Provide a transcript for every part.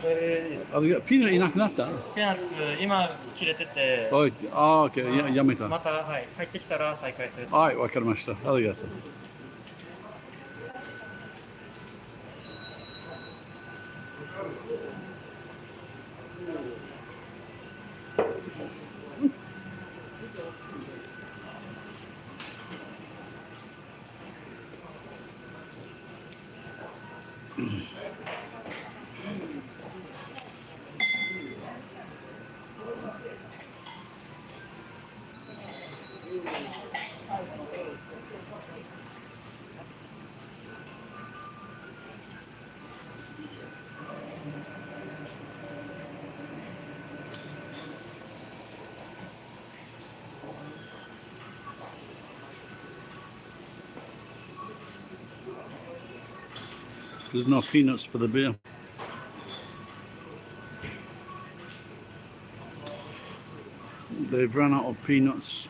れでいいですか。あ、ピーナッツいなくなった？ピーナッツ、今切れてて、おい、あー、OK、やめた。また、はい、入ってきたら再開する。はい、わかりました。ありがとう。There's no peanuts for the beer. They've run out of peanuts.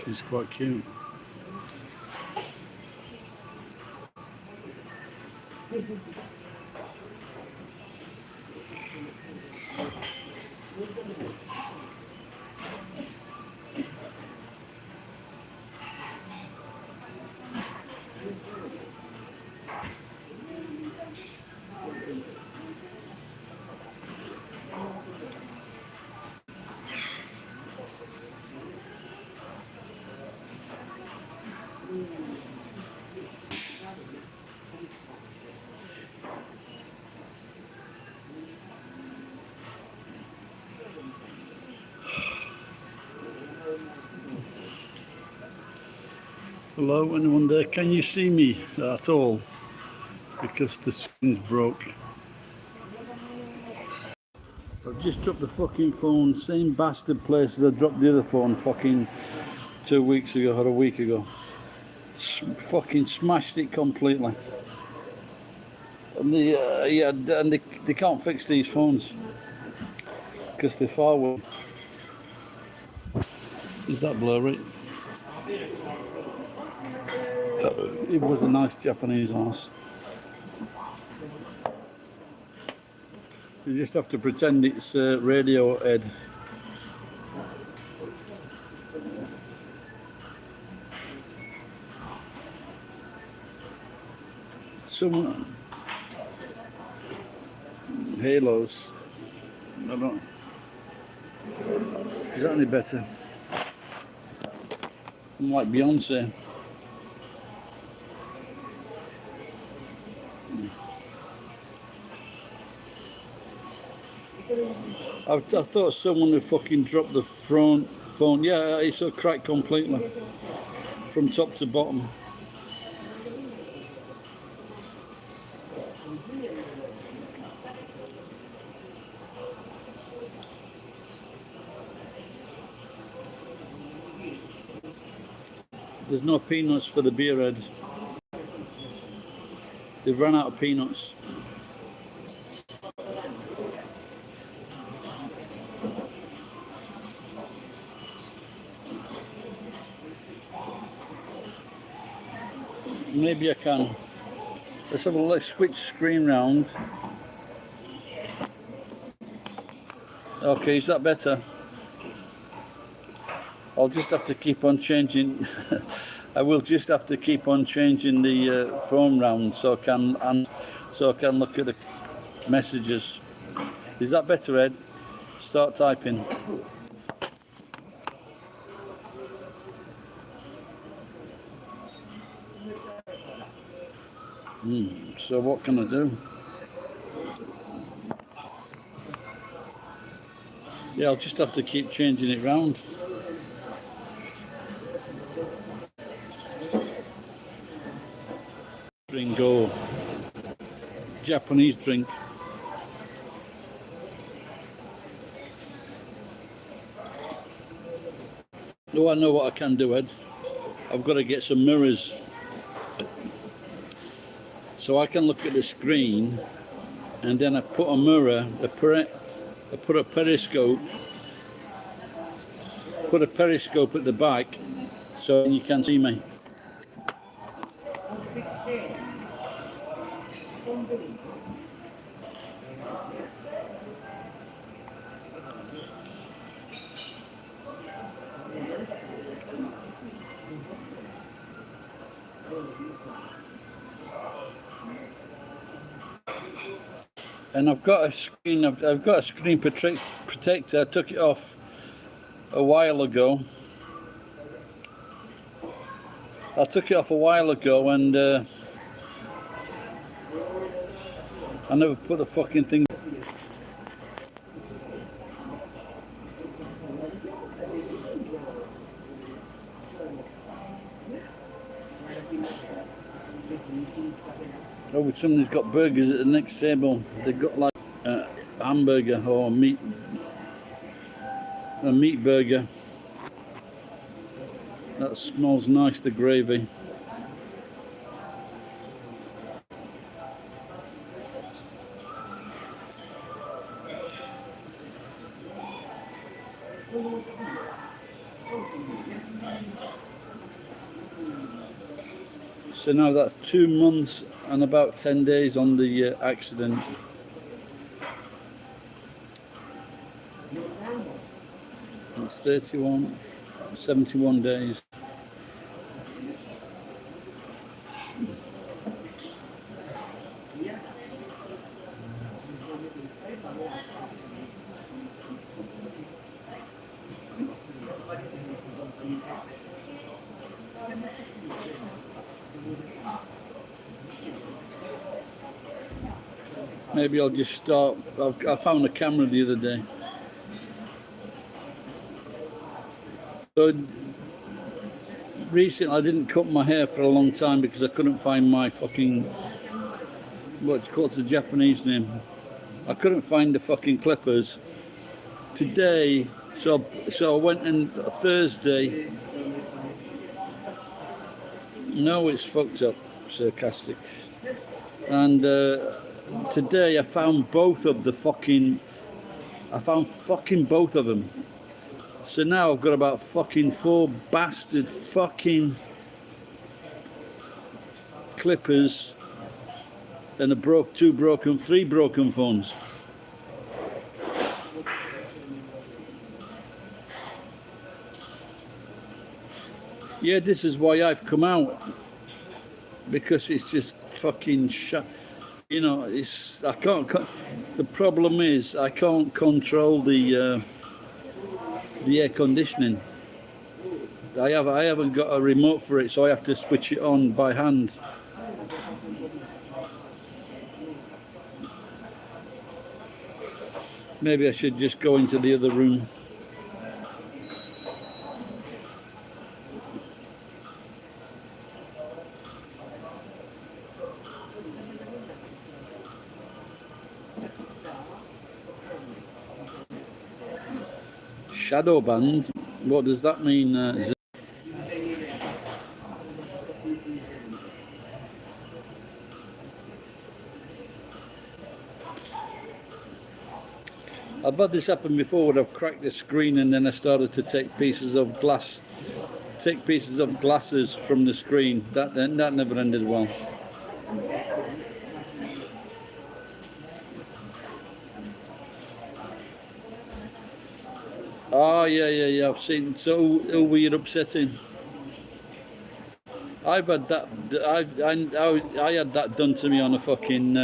She's quite cute. Hello, anyone there? Can you see me at all? Because the screen's broke. I've just dropped the fucking phone, same bastard place as I dropped the other phone fucking 2 weeks ago or a week ago. Fucking smashed it completely. And they can't fix these phones because they're far away. Is that blurry? It was a nice Japanese house. You just have to pretend it's Radiohead. Some halos. I don't. Is that any better? I'm like Beyonce. I thought someone had fucking dropped the front phone. Yeah, it's a cracked completely from top to bottom. There's no peanuts for the beer head. They've run out of peanuts. Maybe I can. Let's switch screen round. Okay, is that better? I'll just have to keep on changing. I will just have to keep on changing the phone round so I can look at the messages. Is that better, Ed? Start typing. So what can I do? Yeah, I'll just have to keep changing it round. Drink or Japanese drink. Oh, I know what I can do, Ed. I've got to get some mirrors so I can look at the screen and then I put a mirror, I put a periscope at the back so you can see me. And I've got a screen. I've got a screen protector. I took it off a while ago. And I never put the fucking thing. Oh, somebody's got burgers at the next table. They've got like a hamburger or a meat burger. That smells nice, the gravy. So now that's 2 months and about 10 days on the accident. It's 71 days. Maybe I'll just start. I found a camera the other day. So recently I didn't cut my hair for a long time because I couldn't find my fucking, what's the Japanese name? I couldn't find the fucking clippers. Today, so I went in Thursday. No, it's fucked up, sarcastic. And today I found both of the fucking, both of them. So now I've got about fucking 4 bastard fucking clippers and 3 broken phones. Yeah, this is why I've come out, because it's just fucking shut. You know, the problem is I can't control the air conditioning. I haven't got a remote for it, so I have to switch it on by hand. Maybe I should just go into the other room. Shadow band? What does that mean? I've had this happen before where I've cracked the screen and then I started to take pieces of glasses from the screen. That never ended well. Oh yeah. I've seen. So weird, upsetting. I've had that. I had that done to me on a fucking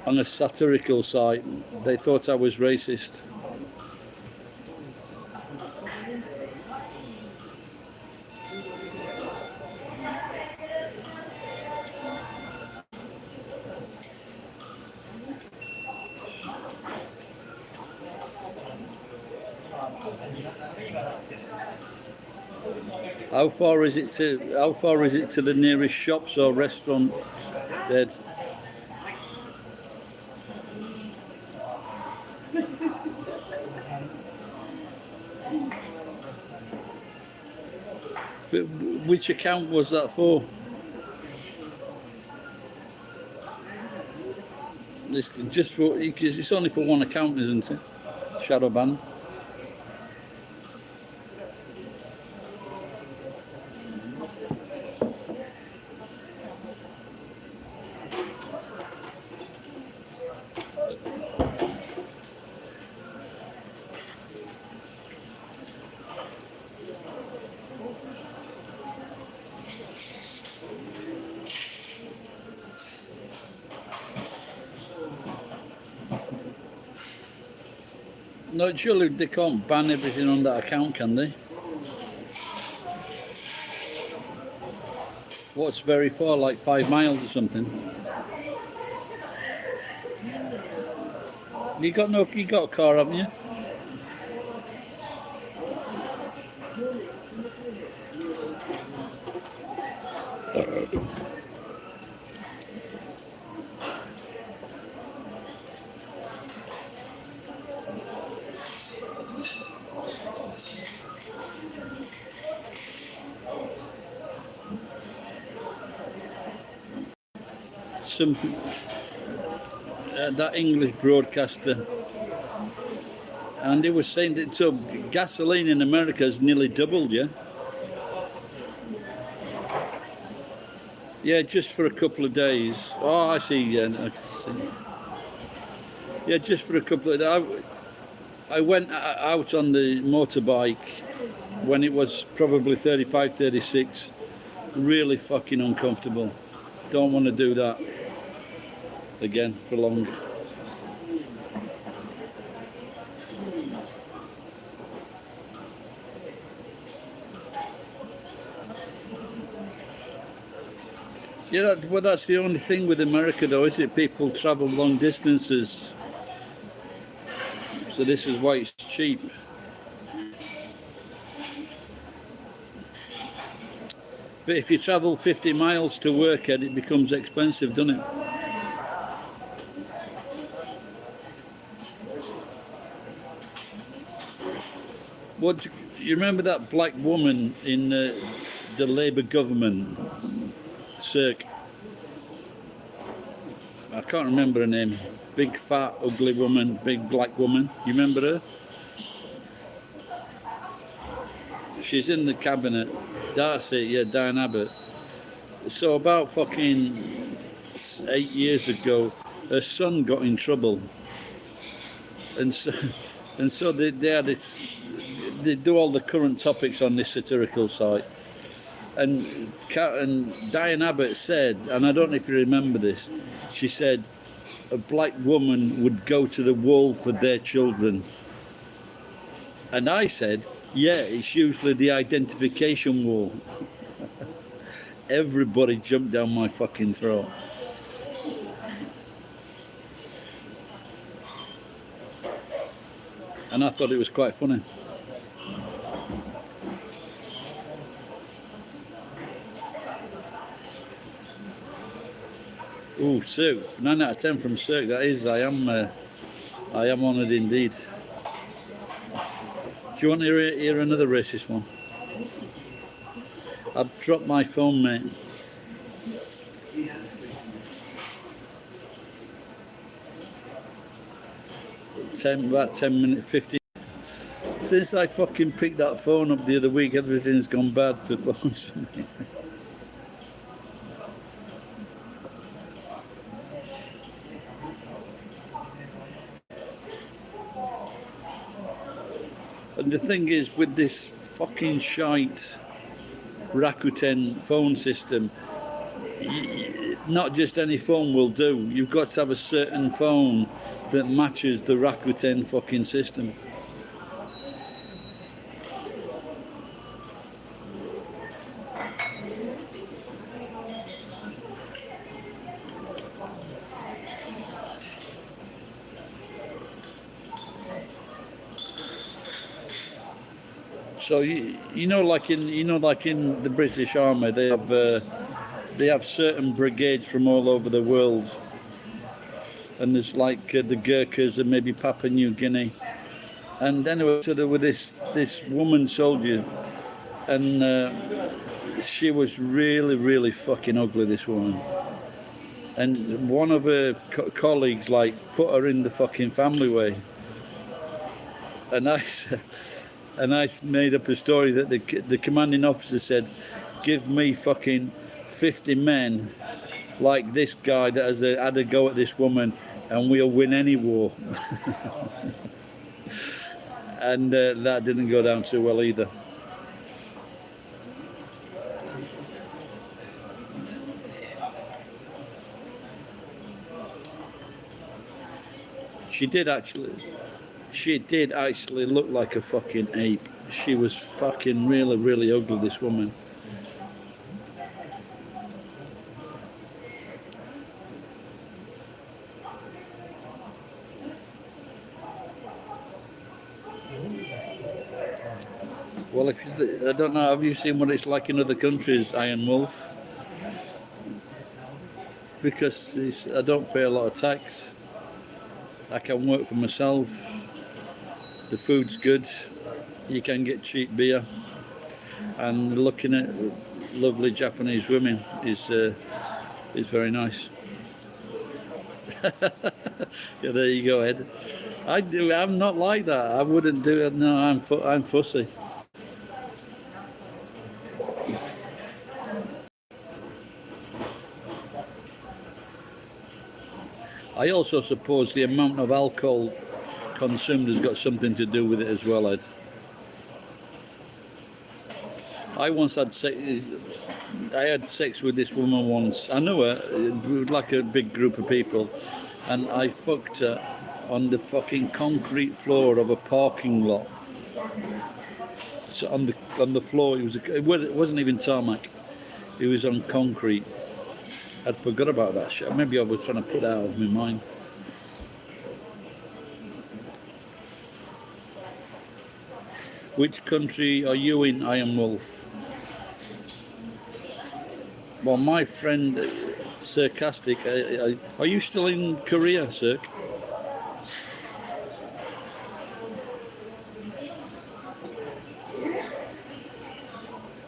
on a satirical site. They thought I was racist. How far is it to the nearest shops or restaurant, Ed? Which account was that for? It's just for, it's only for one account, isn't it? Shadow ban. No, surely they can't ban everything on that account, can they? What's very far, like 5 miles or something? You got a car, haven't you? Some that English broadcaster, and they were saying that so gasoline in America has nearly doubled, yeah. Yeah, just for a couple of days. Oh, I see. Yeah, I see. Yeah, just for a couple of days. I went out on the motorbike when it was probably 35, 36. Really fucking uncomfortable. Don't want to do that again for long. Yeah, well, that's the only thing with America, though, is it? People travel long distances, so this is why it's cheap. But if you travel 50 miles to work, it becomes expensive, doesn't it? What you remember that black woman in the Labour government? Cirque. I can't remember her name. Big, fat, ugly woman, big black woman. You remember her? She's in the cabinet. Darcy, yeah, Diane Abbott. So about fucking 8 years ago, her son got in trouble, and so they had this. They do all the current topics on this satirical site. And Diane Abbott said, and I don't know if you remember this, she said a black woman would go to the wall for their children. And I said, yeah, it's usually the identification wall. Everybody jumped down my fucking throat. And I thought it was quite funny. Oh, Cirque, 9 out of 10 from Cirque. That is, I am honoured indeed. Do you want to hear another racist one? I've dropped my phone, mate. About 10 minutes, 15. Since I fucking picked that phone up the other week, everything's gone bad to phones for me. And the thing is, with this fucking shite Rakuten phone system, not just any phone will do. You've got to have a certain phone that matches the Rakuten fucking system. So you know, like in the British Army, they have certain brigades from all over the world, and there's like the Gurkhas and maybe Papua New Guinea, and anyway, so there were this woman soldier, and she was really fucking ugly. This woman, and one of her colleagues like put her in the fucking family way, and I made up a story that the commanding officer said, give me fucking 50 men like this guy that has had a go at this woman and we'll win any war. And that didn't go down too well either. She did actually look like a fucking ape. She was fucking really, really ugly, this woman. Well, I don't know, have you seen what it's like in other countries, Iron Wolf? Because I don't pay a lot of tax. I can work for myself. The food's good. You can get cheap beer. And looking at lovely Japanese women is very nice. Yeah, there you go, Ed. I'm not like that. I wouldn't do it. No, I'm fussy. I also suppose the amount of alcohol consumed has got something to do with it as well, Ed. I once had sex with this woman once. I knew her, like a big group of people, and I fucked her on the fucking concrete floor of a parking lot. So on the floor, it wasn't even tarmac. It was on concrete. I'd forgot about that shit. Maybe I was trying to put that out of my mind. Which country are you in, Iron Wolf? Well, my friend, Sarcastic, are you still in Korea, Circ?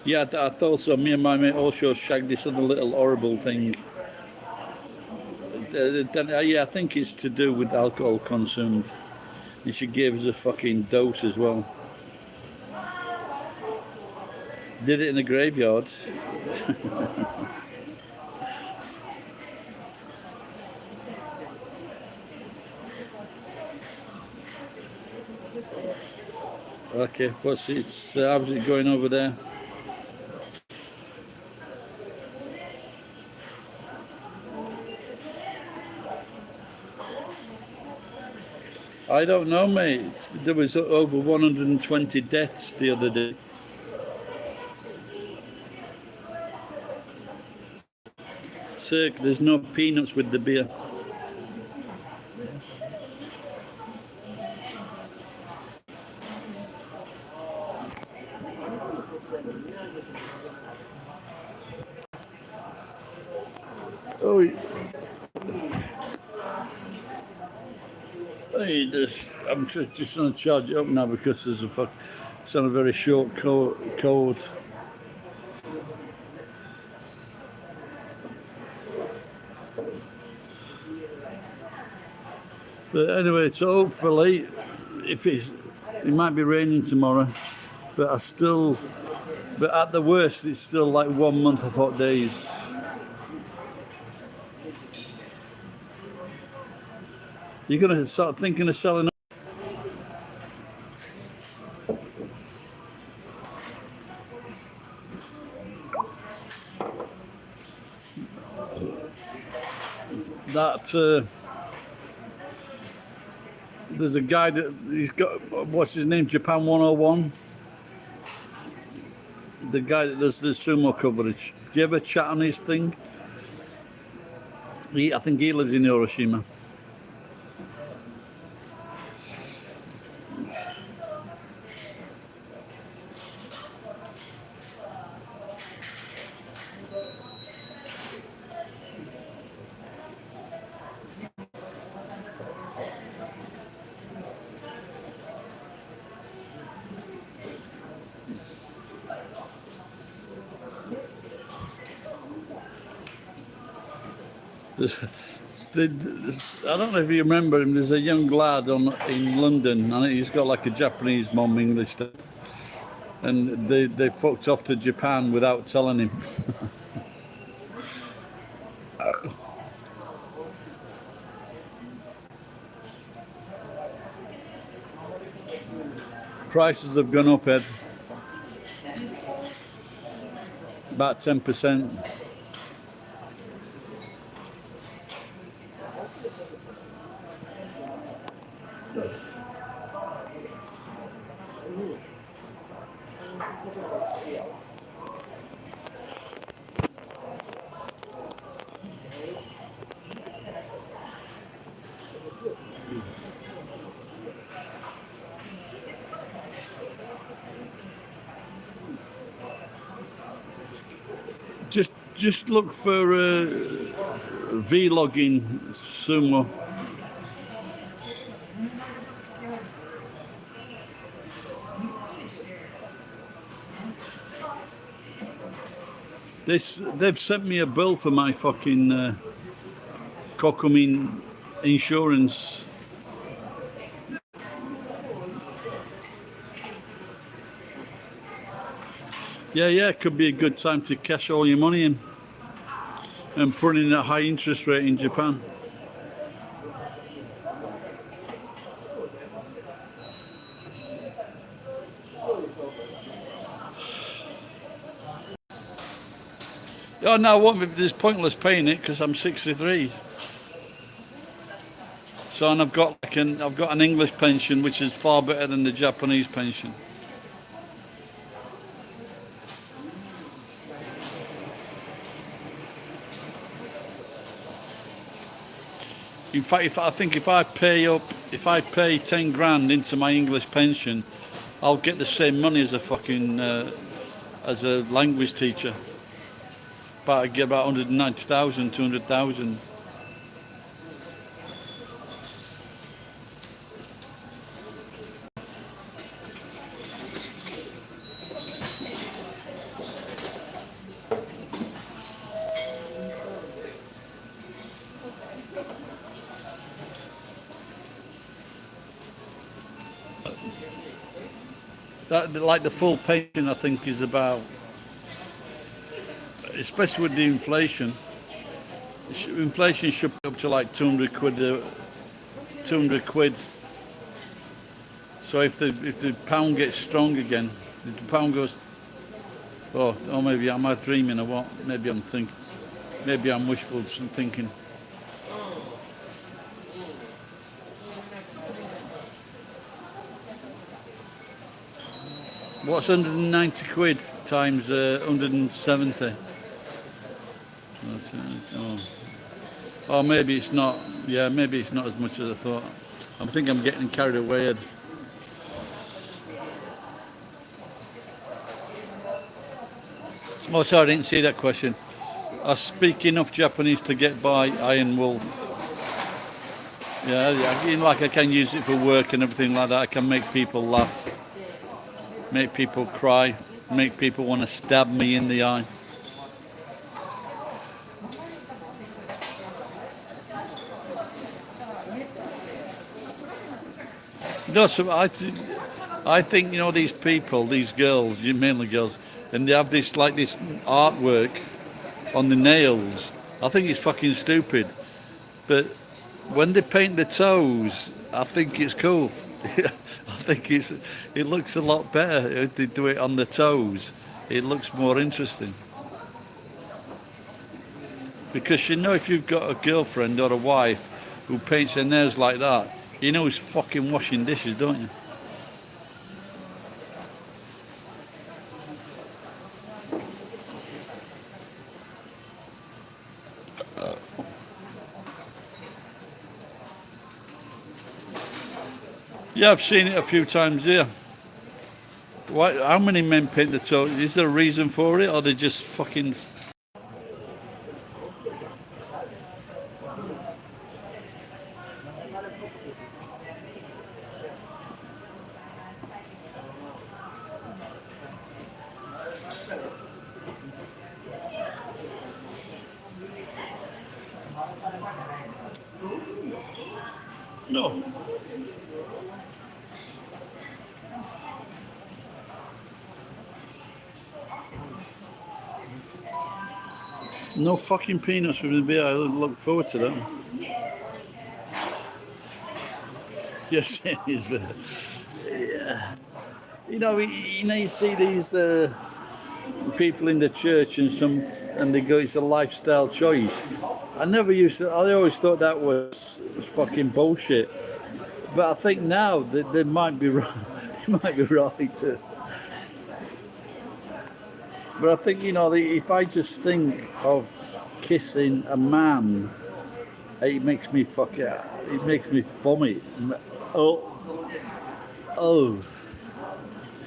Yeah, I thought so. Me and my mate also shagged this other little horrible thing. Yeah, I think it's to do with alcohol consumed. And she gave us a fucking dose as well. Did it in a graveyard. Okay, how's it going over there? I don't know, mate. There was over 120 deaths the other day. Cirque, there's no peanuts with the beer. Oh, hey, I'm just going to charge it up now because it's on a very short cord. But anyway, so hopefully, it might be raining tomorrow, but but at the worst, it's still like 1 month of hot days. You're going to start thinking of selling. That there's a guy that he's got, what's his name, Japan 101, the guy that does the sumo coverage. Do you ever chat on his thing? I think he lives in Hiroshima. I don't know if you remember him. There's a young lad in London, and he's got like a Japanese mum, English dad, and they fucked off to Japan without telling him. Prices have gone up, Ed, about 10%. Just look for vlogging sumo. They've sent me a bill for my fucking Kokumin insurance. Yeah, it could be a good time to cash all your money in and put in a high interest rate in Japan. Oh no, I won't be. There's pointless paying it because I'm 63. So and I've got an English pension which is far better than the Japanese pension. In fact, if I pay 10 grand into my English pension, I'll get the same money as a fucking as a language teacher. But I get about 190,000, 200,000. That, like the full pension, I think is about, especially with the inflation. Inflation should be up to like 200 quid. 200 quid. So if the pound gets strong again, if the pound goes, or maybe am I dreaming or what? Maybe I'm wishful thinking. What's 190 quid times 170? Oh, maybe it's not. Yeah, maybe it's not as much as I thought. I think I'm getting carried away. Oh, sorry, I didn't see that question. I speak enough Japanese to get by, Iron Wolf. Yeah, like I can use it for work and everything like that. I can make people laugh, make people cry, make people want to stab me in the eye. No, so I think these people, these girls, mainly girls, and they have this artwork on the nails. I think it's fucking stupid, but when they paint the toes, I think it's cool. I think it looks a lot better if they do it on the toes. It looks more interesting. Because if you've got a girlfriend or a wife who paints their nails like that, who's fucking washing dishes, don't you? Yeah, I've seen it a few times here. How many men paint the toes? Is there a reason for it, or they just fucking... No. No fucking peanuts with the beer. I look forward to that. Yes, it is. Yeah. You see these people in the church and they go, it's a lifestyle choice. I always thought that was fucking bullshit. But I think now that they might be right. They might be right. But I think, if I just think of kissing a man, it makes me it makes me vomit. Oh.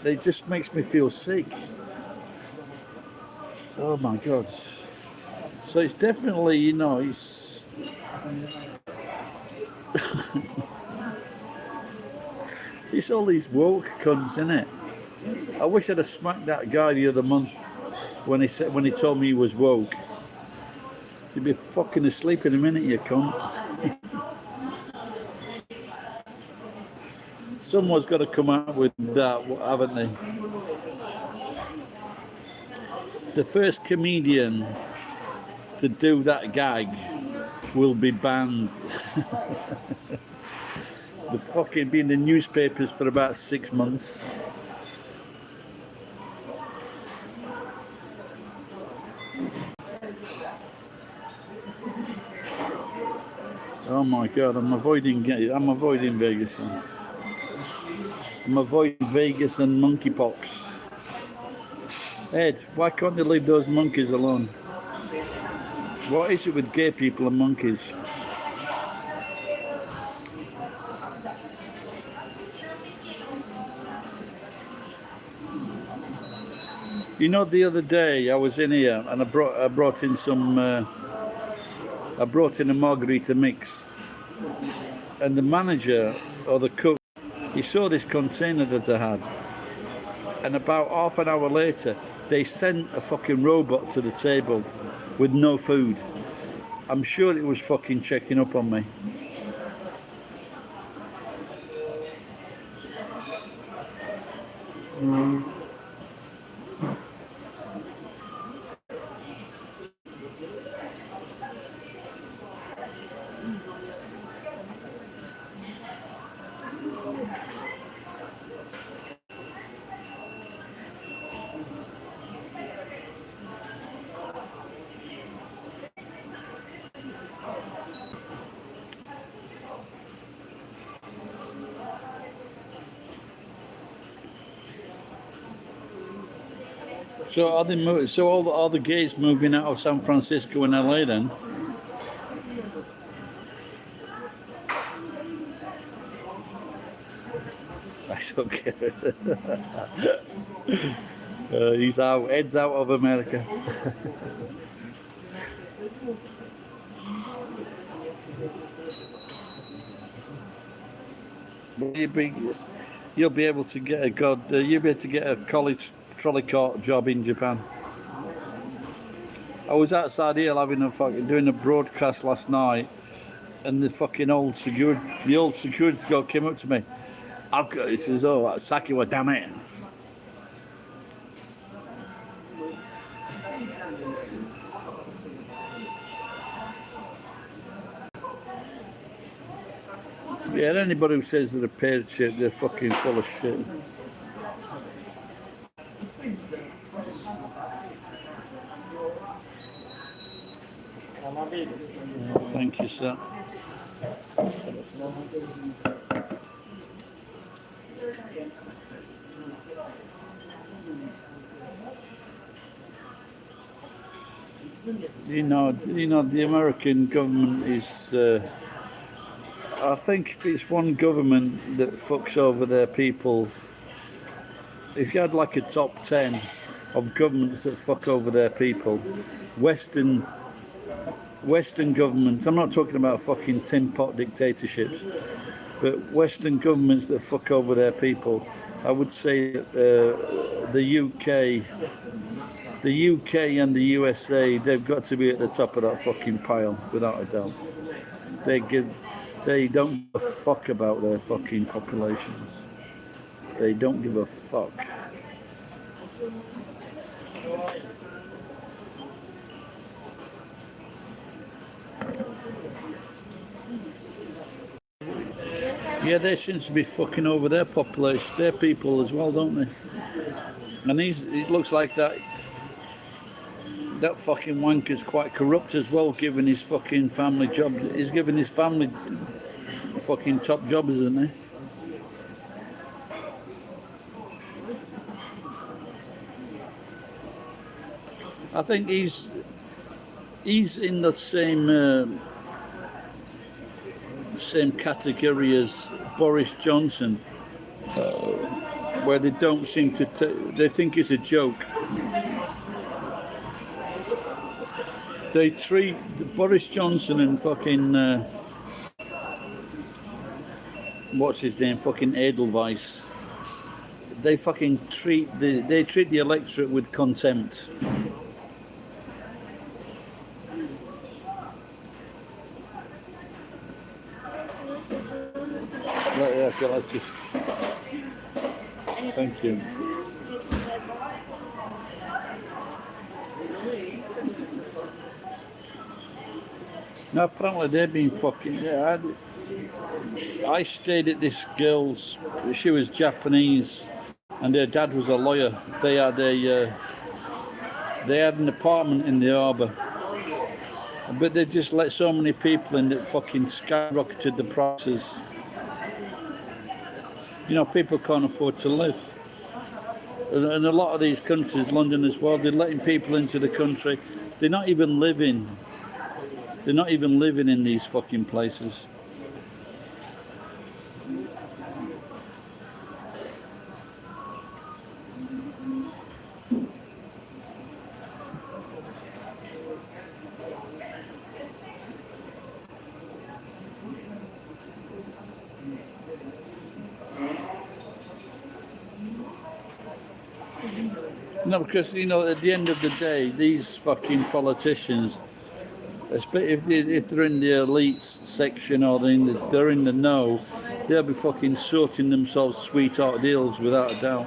It just makes me feel sick. Oh my God. So it's definitely, it's... it's all these woke cunts, innit? I wish I'd have smacked that guy the other month when he told me he was woke. You'd be fucking asleep in a minute, you cunt. Someone's got to come out with that, haven't they? The first comedian to do that gag will be banned. The fucking be in the newspapers for about 6 months. Oh my God, I'm avoiding Vegas. I'm avoiding Vegas and monkeypox. Ed, why can't they leave those monkeys alone? What is it with gay people and monkeys? The other day I was in here and I brought in a margarita mix, and the manager or the cook, he saw this container that I had, and about half an hour later they sent a fucking robot to the table with no food. I'm sure it was fucking checking up on me. So all the gays moving out of San Francisco and LA then? That's okay. He's out. Ed's out of America. You'll be able to get a college trolley cart job in Japan. I was outside here doing a broadcast last night, and the fucking old security guard came up to me. He says, "Oh, Saki wa dame." Yeah, anybody who says they're a paid shit, they're fucking full of shit. Thank you, sir. The American government is. I think if it's one government that fucks over their people, if you had like a top 10 of governments that fuck over their people, Western governments, I'm not talking about fucking tin pot dictatorships, but Western governments that fuck over their people, I would say the UK and the USA, they've got to be at the top of that fucking pile, without a doubt. They don't give a fuck about their fucking populations. They don't give a fuck. Yeah, they seem to be fucking over their population, their people as well, don't they? And it looks like that fucking wanker's quite corrupt as well, giving his fucking family jobs. He's giving his family fucking top jobs, isn't he? I think he's in the same category as Boris Johnson, where they don't seem to they think it's a joke. They treat Boris Johnson and fucking what's his name, fucking Edelweiss. They fucking treat the electorate with contempt. Okay, let's just. Thank you. Now apparently they've been fucking. Yeah, I stayed at this girl's. She was Japanese, and their dad was a lawyer. They had an apartment in the harbour, but they just let so many people in that fucking skyrocketed the prices. You know, people can't afford to live. And a lot of these countries, London as well, they're letting people into the country. They're not even living in these fucking places. No, because, you know, at the end of the day, these fucking politicians, if they're in the elite section or they're in the know, they'll be fucking sorting themselves sweetheart deals without a doubt.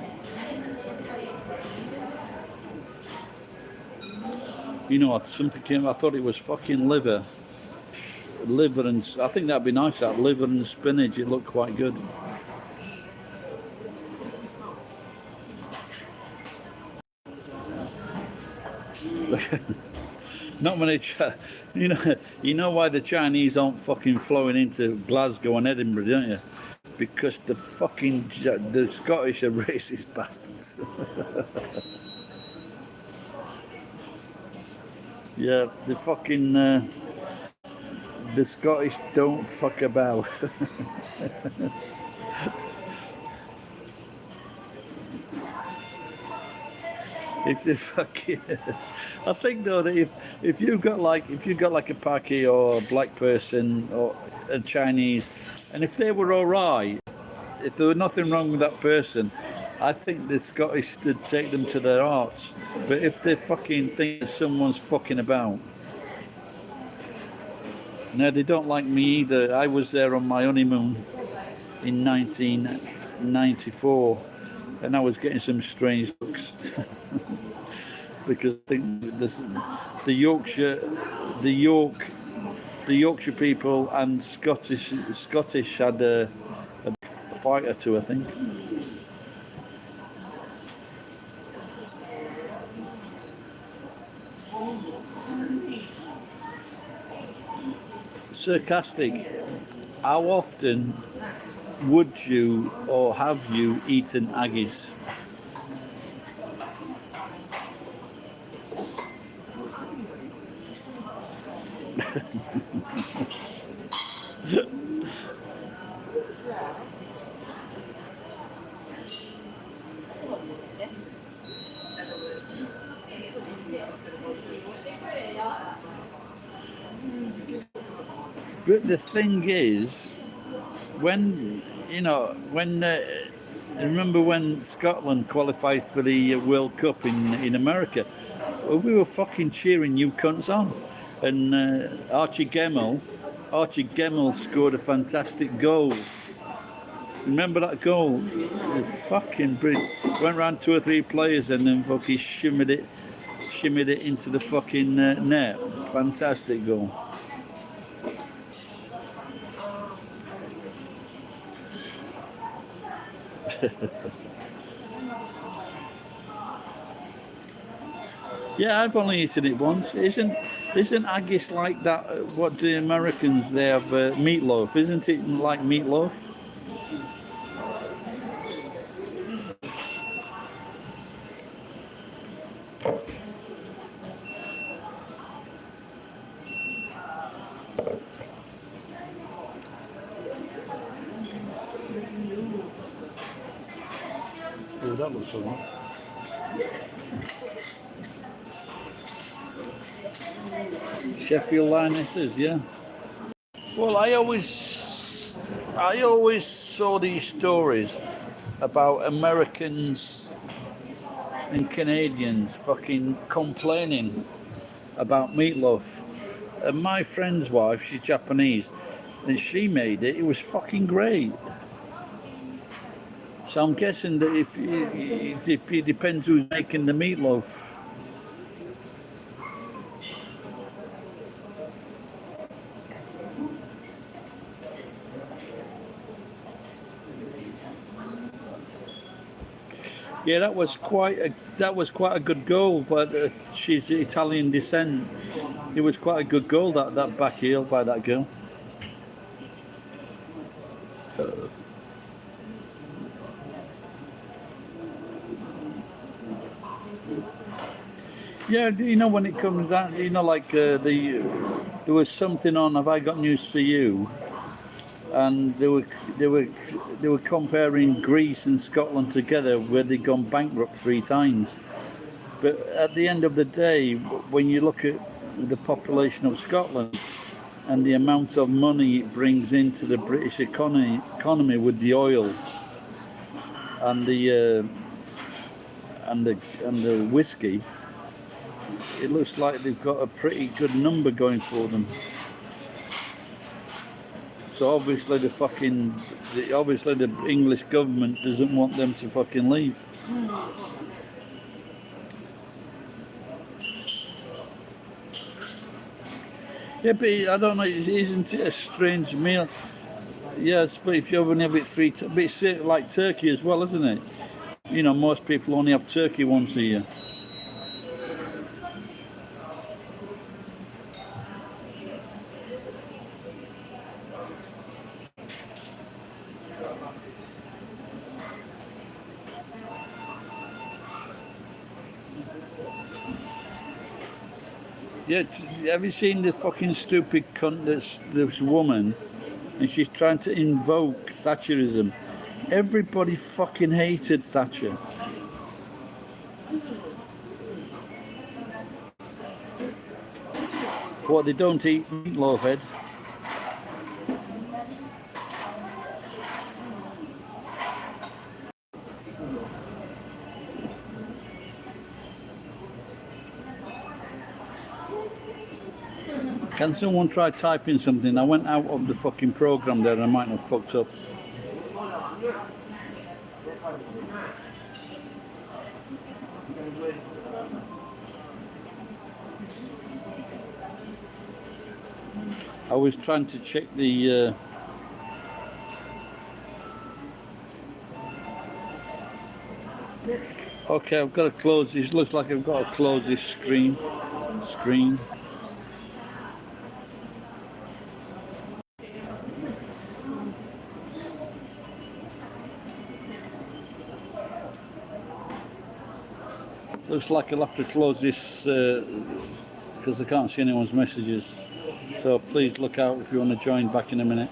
You know, something came, I thought it was fucking liver and, I think that'd be nice, that liver and spinach, it looked quite good. Not many, you know why the Chinese aren't fucking flowing into Glasgow and Edinburgh, don't you? Because the Scottish are racist bastards. Yeah, the fucking the Scottish don't fuck about. If they fucking, I think though that if you've got like a Paki or a black person or a Chinese, and if they were all right, if there was nothing wrong with that person, I think the Scottish should take them to their hearts. But if they fucking think someone's fucking about, no, they don't like me either. I was there on my honeymoon in 1994, and I was getting some strange looks. Because I think the Yorkshire people and Scottish had a fight or two, I think. Sarcastic. How often would you or have you eaten haggis? But the thing is, remember when Scotland qualified for the World Cup in America, we were fucking cheering you cunts on. And Archie Gemmill Archie Gemmell scored a fantastic goal. Remember that goal? It was fucking brilliant. Went round 2 or 3 players and then fucking shimmied it into the fucking net. Fantastic goal. Yeah, I've only eaten it once. Isn't haggis like that? What the Americans, they have meatloaf. Isn't it like meatloaf? Oh, that looks alright. Sheffield Lionesses, yeah. Well, I always saw these stories about Americans and Canadians fucking complaining about meatloaf. And my friend's wife, she's Japanese, and she made it. It was fucking great. So I'm guessing that if it depends who's making the meatloaf. Yeah, that was quite a good goal, but she's Italian descent. It was quite a good goal, that back heel by that girl. Yeah, you know, when it comes out, you know, like there was something on Have I Got News for You, and they were comparing Greece and Scotland together, where they'd gone bankrupt 3 times. But at the end of the day, when you look at the population of Scotland and the amount of money it brings into the British economy with the oil and the whiskey, it looks like they've got a pretty good number going for them. So obviously the English government doesn't want them to fucking leave. Yeah, but I don't know, isn't it a strange meal? Yes, but if you only have it 3 times, but it's like turkey as well, isn't it? You know, most people only have turkey once a year. Yeah, have you seen the fucking stupid cunt this woman, and she's trying to invoke Thatcherism. Everybody fucking hated Thatcher. What, they don't eat meatloaf, Ed? Can someone try typing something? I went out of the fucking program there and I might have fucked up. I was trying to check the okay, I've got to close this. Looks like I've got to close this screen. Looks like I'll have to close this because I can't see anyone's messages. So please look out if you want to join back in a minute.